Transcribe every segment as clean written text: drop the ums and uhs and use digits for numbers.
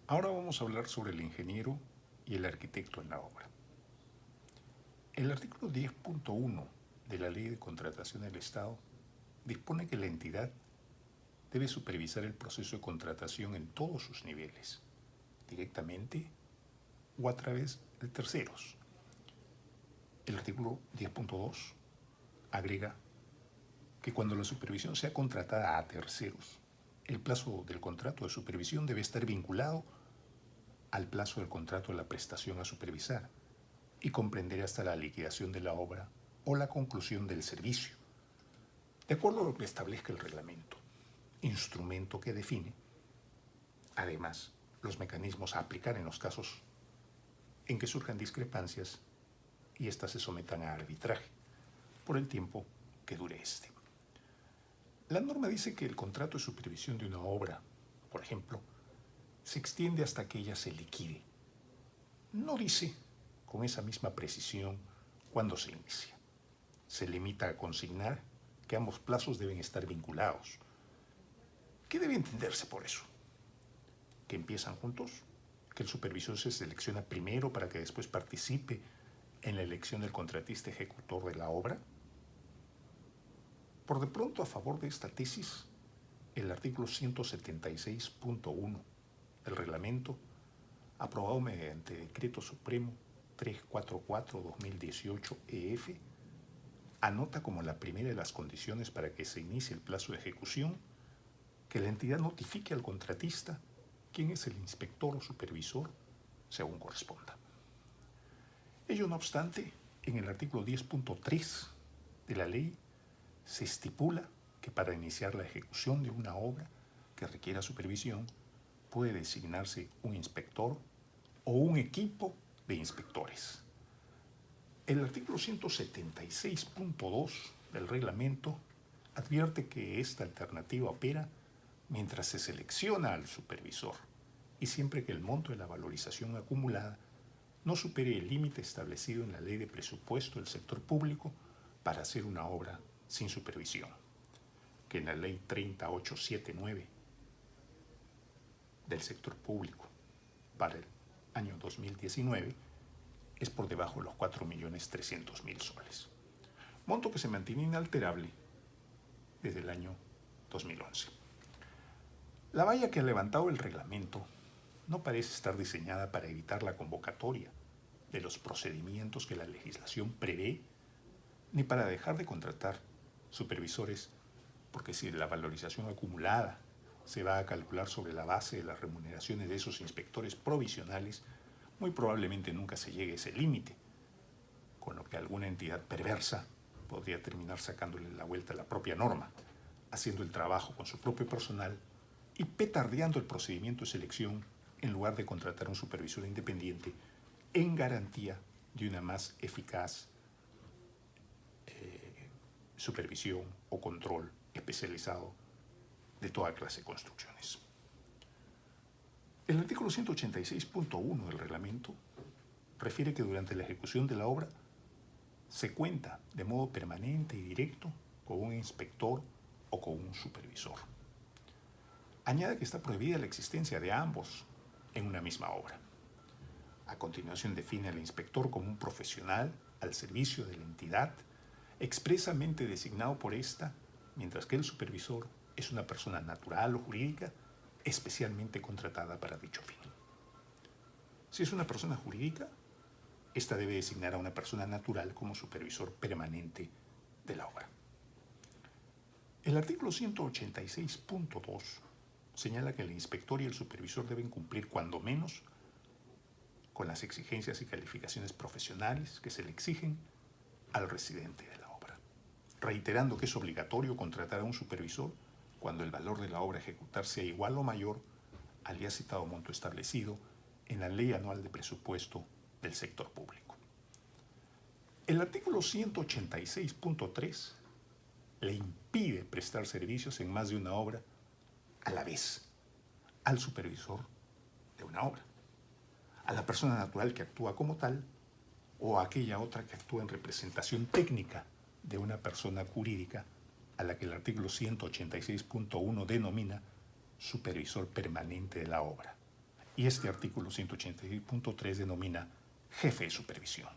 Ahora vamos a hablar sobre el ingeniero y el arquitecto en la obra. El artículo 10.1 de la Ley de Contratación del Estado dispone que la entidad debe supervisar el proceso de contratación en todos sus niveles, directamente o a través de terceros. El artículo 10.2 agrega que cuando la supervisión sea contratada a terceros, el plazo del contrato de supervisión debe estar vinculado al plazo del contrato de la prestación a supervisar y comprender hasta la liquidación de la obra o la conclusión del servicio, de acuerdo a lo que establezca el reglamento, instrumento que define, además, los mecanismos a aplicar en los casos en que surjan discrepancias y éstas se sometan a arbitraje por el tiempo que dure este. La norma dice que el contrato de supervisión de una obra, por ejemplo, se extiende hasta que ella se liquide. No dice con esa misma precisión cuándo se inicia. Se limita a consignar que ambos plazos deben estar vinculados. ¿Qué debe entenderse por eso? ¿Que empiezan juntos? ¿Que el supervisor se selecciona primero para que después participe en la elección del contratista ejecutor de la obra? Por de pronto, a favor de esta tesis, el artículo 176.1 del reglamento, aprobado mediante Decreto Supremo 344-2018 EF, anota como la primera de las condiciones para que se inicie el plazo de ejecución que la entidad notifique al contratista quién es el inspector o supervisor según corresponda. Ello no obstante, en el artículo 10.3 de la ley se estipula que para iniciar la ejecución de una obra que requiera supervisión puede designarse un inspector o un equipo de inspectores. El artículo 176.2 del reglamento advierte que esta alternativa opera mientras se selecciona al supervisor y siempre que el monto de la valorización acumulada no supere el límite establecido en la Ley de Presupuesto del Sector Público para hacer una obra sin supervisión, que en la Ley 30879 del Sector Público para el año 2019 es por debajo de los 4.300.000 soles, monto que se mantiene inalterable desde el año 2011. La valla que ha levantado el reglamento no parece estar diseñada para evitar la convocatoria de los procedimientos que la legislación prevé, ni para dejar de contratar supervisores, porque si la valorización acumulada se va a calcular sobre la base de las remuneraciones de esos inspectores provisionales, muy probablemente nunca se llegue a ese límite, con lo que alguna entidad perversa podría terminar sacándole la vuelta a la propia norma, haciendo el trabajo con su propio personal y petardeando el procedimiento de selección en lugar de contratar a un supervisor independiente en garantía de una más eficaz supervisión o control especializado de toda clase de construcciones. El artículo 186.1 del reglamento refiere que durante la ejecución de la obra se cuenta de modo permanente y directo con un inspector o con un supervisor. Añade que está prohibida la existencia de ambos en una misma obra. A continuación define al inspector como un profesional al servicio de la entidad expresamente designado por esta, mientras que el supervisor es una persona natural o jurídica especialmente contratada para dicho fin. Si es una persona jurídica, esta debe designar a una persona natural como supervisor permanente de la obra. El artículo 186.2 señala que el inspector y el supervisor deben cumplir cuando menos con las exigencias y calificaciones profesionales que se le exigen al residente de la obra, reiterando que es obligatorio contratar a un supervisor cuando el valor de la obra a ejecutar sea igual o mayor al ya citado monto establecido en la Ley Anual de Presupuesto del Sector Público. El artículo 186.3 le impide prestar servicios en más de una obra a la vez al supervisor de una obra, a la persona natural que actúa como tal o a aquella otra que actúa en representación técnica de una persona jurídica a la que el artículo 186.1 denomina supervisor permanente de la obra y este artículo 186.3 denomina jefe de supervisión.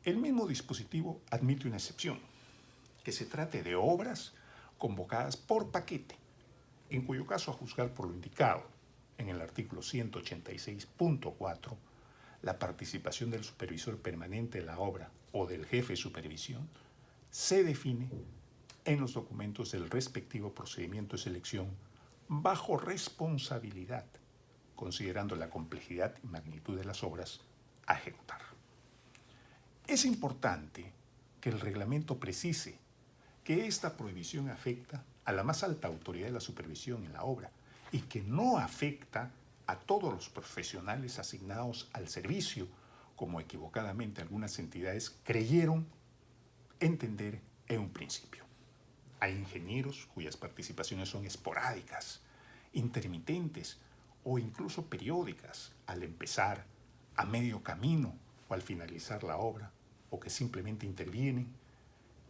El mismo dispositivo admite una excepción, que se trate de obras convocadas por paquete, en cuyo caso, a juzgar por lo indicado en el artículo 186.4, la participación del supervisor permanente de la obra o del jefe de supervisión se define en los documentos del respectivo procedimiento de selección bajo responsabilidad, considerando la complejidad y magnitud de las obras a ejecutar. Es importante que el reglamento precise que esta prohibición afecta a la más alta autoridad de la supervisión en la obra y que no afecta a todos los profesionales asignados al servicio, como equivocadamente algunas entidades creyeron entender en un principio. Hay ingenieros cuyas participaciones son esporádicas, intermitentes o incluso periódicas al empezar, a medio camino o al finalizar la obra, o que simplemente intervienen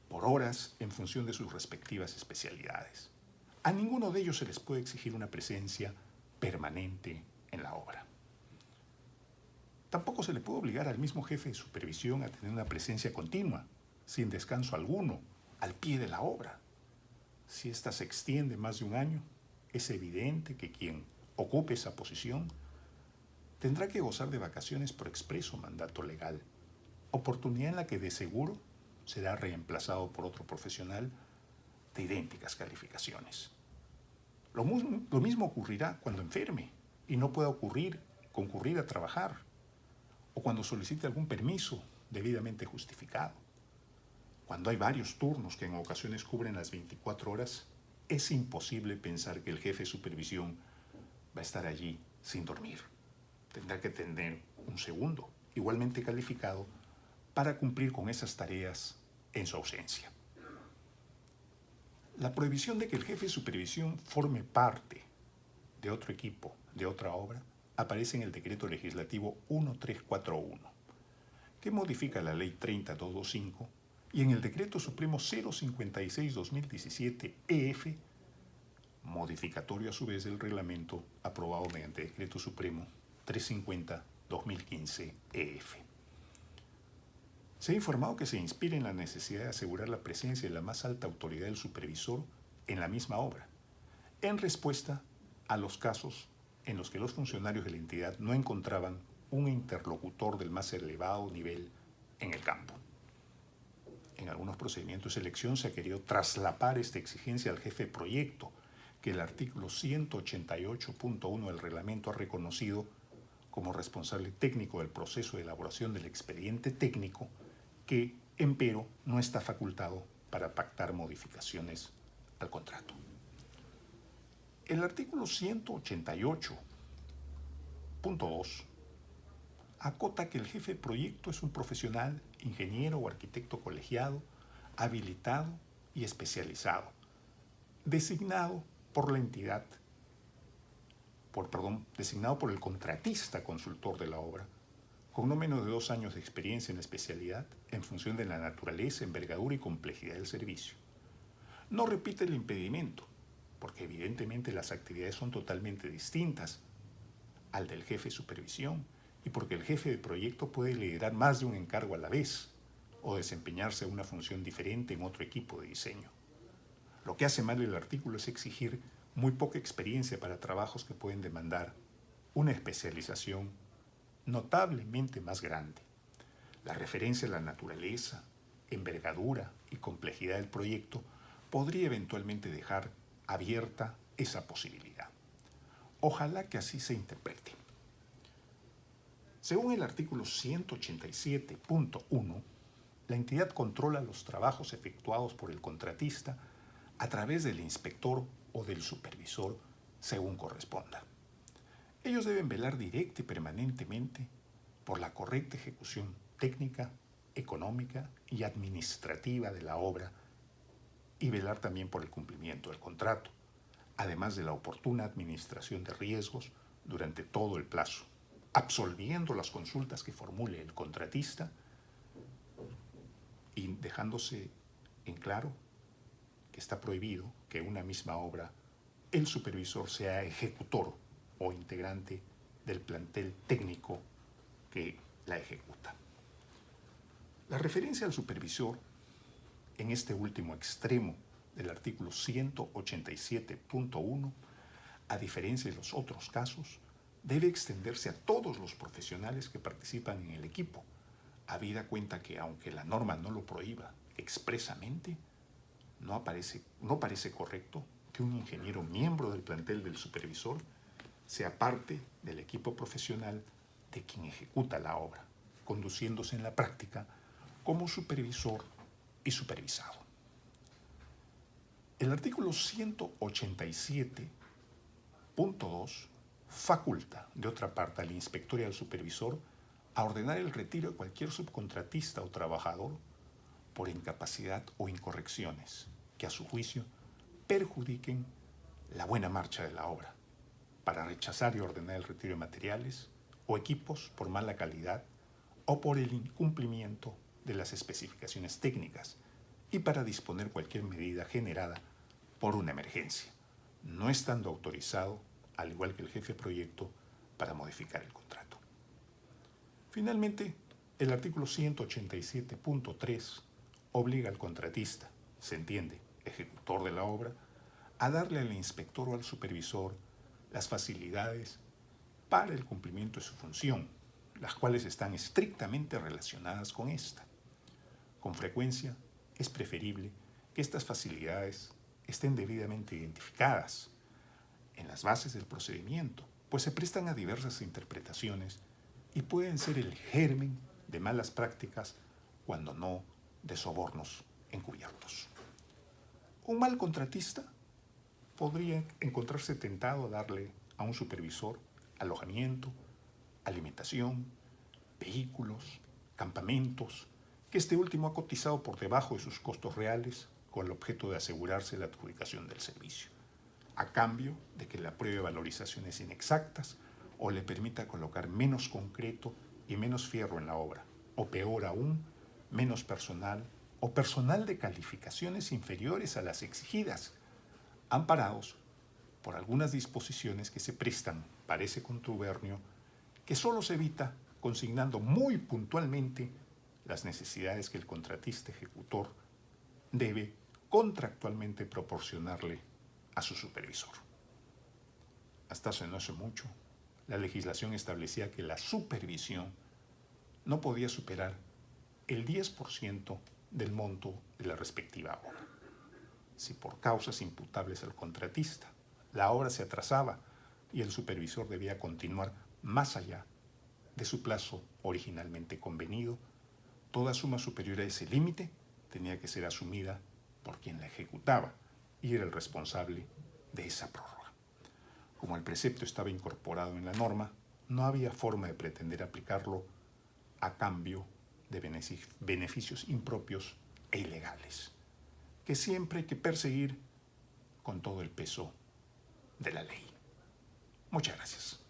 por horas en función de sus respectivas especialidades. A ninguno de ellos se les puede exigir una presencia permanente en la obra. Tampoco se le puede obligar al mismo jefe de supervisión a tener una presencia continua, sin descanso alguno, al pie de la obra. Si ésta se extiende más de un año, es evidente que quien ocupe esa posición tendrá que gozar de vacaciones por expreso mandato legal, oportunidad en la que de seguro será reemplazado por otro profesional de idénticas calificaciones. Lo mismo ocurrirá cuando enferme y no pueda concurrir a trabajar, o cuando solicite algún permiso debidamente justificado. Cuando hay varios turnos que en ocasiones cubren las 24 horas, es imposible pensar que el jefe de supervisión va a estar allí sin dormir. Tendrá que tener un segundo, igualmente calificado, para cumplir con esas tareas en su ausencia. La prohibición de que el jefe de supervisión forme parte de otro equipo, de otra obra, aparece en el Decreto Legislativo 1341, que modifica la Ley 30225, y en el Decreto Supremo 056-2017 EF, modificatorio a su vez del reglamento aprobado mediante Decreto Supremo 350-2015 EF. Se ha informado que se inspira en la necesidad de asegurar la presencia de la más alta autoridad del supervisor en la misma obra, en respuesta a los casos en los que los funcionarios de la entidad no encontraban un interlocutor del más elevado nivel en el campo. En algunos procedimientos de selección se ha querido traslapar esta exigencia al jefe de proyecto, que el artículo 188.1 del reglamento ha reconocido como responsable técnico del proceso de elaboración del expediente técnico, que, empero, no está facultado para pactar modificaciones al contrato. El artículo 188.2 acota que el jefe de proyecto es un profesional, ingeniero o arquitecto colegiado, habilitado y especializado, designado por la entidad, designado por el contratista consultor de la obra, con no menos de 2 años de experiencia en la especialidad, en función de la naturaleza, envergadura y complejidad del servicio. No repite el impedimento, porque evidentemente las actividades son totalmente distintas al del jefe de supervisión, y porque el jefe de proyecto puede liderar más de un encargo a la vez o desempeñarse una función diferente en otro equipo de diseño. Lo que hace mal el artículo es exigir muy poca experiencia para trabajos que pueden demandar una especialización notablemente más grande. La referencia a la naturaleza, envergadura y complejidad del proyecto podría eventualmente dejar abierta esa posibilidad. Ojalá que así se interprete. Según el artículo 187.1, la entidad controla los trabajos efectuados por el contratista a través del inspector o del supervisor, según corresponda. Ellos deben velar directa y permanentemente por la correcta ejecución técnica, económica y administrativa de la obra, y velar también por el cumplimiento del contrato, además de la oportuna administración de riesgos durante todo el plazo, absolviendo las consultas que formule el contratista y dejándose en claro que está prohibido que una misma obra el supervisor sea ejecutor o integrante del plantel técnico que la ejecuta. La referencia al supervisor en este último extremo del artículo 187.1, a diferencia de los otros casos, debe extenderse a todos los profesionales que participan en el equipo, habida cuenta que, aunque la norma no lo prohíba expresamente, no parece correcto que un ingeniero miembro del plantel del supervisor sea parte del equipo profesional de quien ejecuta la obra, conduciéndose en la práctica como supervisor y supervisado. El artículo 187.2 faculta, de otra parte, al inspector y al supervisor a ordenar el retiro de cualquier subcontratista o trabajador por incapacidad o incorrecciones que, a su juicio, perjudiquen la buena marcha de la obra, para rechazar y ordenar el retiro de materiales o equipos por mala calidad o por el incumplimiento de las especificaciones técnicas, y para disponer cualquier medida generada por una emergencia, no estando autorizado, al igual que el jefe de proyecto, para modificar el contrato. Finalmente, el artículo 187.3 obliga al contratista, se entiende, ejecutor de la obra, a darle al inspector o al supervisor las facilidades para el cumplimiento de su función, las cuales están estrictamente relacionadas con esta. Con frecuencia, es preferible que estas facilidades estén debidamente identificadas en las bases del procedimiento, pues se prestan a diversas interpretaciones y pueden ser el germen de malas prácticas, cuando no de sobornos encubiertos. Un mal contratista podría encontrarse tentado a darle a un supervisor alojamiento, alimentación, vehículos, campamentos, que este último ha cotizado por debajo de sus costos reales con el objeto de asegurarse la adjudicación del servicio, a cambio de que le apruebe valorizaciones inexactas o le permita colocar menos concreto y menos fierro en la obra, o peor aún, menos personal o personal de calificaciones inferiores a las exigidas, amparados por algunas disposiciones que se prestan para ese contubernio, que solo se evita consignando muy puntualmente las necesidades que el contratista ejecutor debe contractualmente proporcionarle a su supervisor. Hasta hace no hace mucho, la legislación establecía que la supervisión no podía superar el 10% del monto de la respectiva obra. Si por causas imputables al contratista la obra se atrasaba y el supervisor debía continuar más allá de su plazo originalmente convenido, toda suma superior a ese límite tenía que ser asumida por quien la ejecutaba y era el responsable de esa prórroga. Como el precepto estaba incorporado en la norma, no había forma de pretender aplicarlo a cambio de beneficios impropios e ilegales, que siempre hay que perseguir con todo el peso de la ley. Muchas gracias.